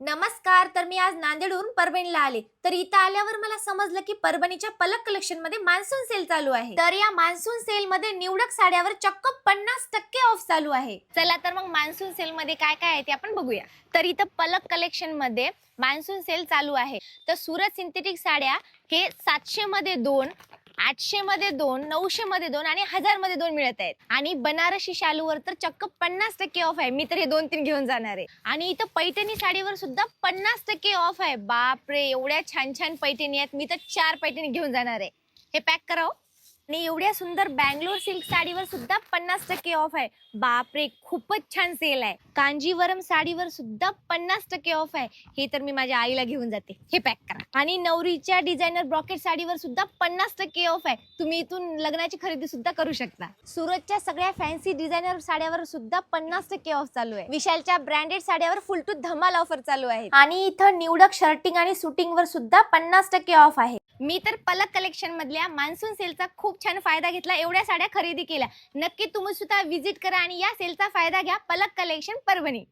नमस्कार. तर मी आज नांदेडहून परभणीला आले. तर इथं आल्यावर मला समजलं की परभणीच्या पलक कलेक्शन मध्ये मान्सून सेल चालू आहे. तर या मान्सून सेल मध्ये निवडक साड्यावर चक्क 50% ऑफ चालू आहे. चला तर मग मान्सून सेल मध्ये काय काय आहे ते आपण बघूया. तर इथं पलक कलेक्शन मध्ये मान्सून सेल चालू आहे. तर सुरत सिंथेटिक साड्या हे 700 मध्ये 2, 800 मध्ये 2, 900 मध्ये 2 आणि 1000 मध्ये 2 मिळत आहेत. आणि बनारसी शालूवर तर चक्क 50% ऑफ आहे. मी तर हे 2-3 घेऊन जाणार आहे. आणि इथं पैठणी साडीवर सुद्धा 50% ऑफ आहे. बापरे, एवढ्या छान छान पैठणी आहेत. मी तर 4 पैठणी घेऊन जाणार आहे. हे पॅक करा. आणि एवढ्या सुंदर बँगलोर सिल्क साडीवर सुद्धा 50% ऑफ आहे. बापरे, खूपच छान सेल आहे. कांजीवरम साडीवर सुद्धा 50% ऑफ आहे. हे तर मी माझ्या आईला घेऊन जाते. हे पॅक करा. आणि नवरीच्या डिझायनर ब्रॉकेट साडीवर सुद्धा 50% ऑफ आहे. तुम्ही इथून लग्नाची खरेदी सुद्धा करू शकता. सुरतच्या सगळ्या फॅन्सी डिझायनर साड्यावर सुद्धा 50% ऑफ चालू आहे. विशालच्या ब्रँडेड साड्यावर फुल टू धमाल ऑफर चालू आहे. आणि इथं निवडक शर्टिंग आणि सुटिंग वर सुद्धा 50% ऑफ आहे. मी तर पलक कलेक्शन मधल्या मान्सून सेलचा खूप छान फायदा घेतला. एवढ्या साड्या खरेदी केल्या. नक्की तुम्ही सुद्धा विजिट करा आणि या सेलचा फायदा घ्या. पलक कलेक्शन परभणी.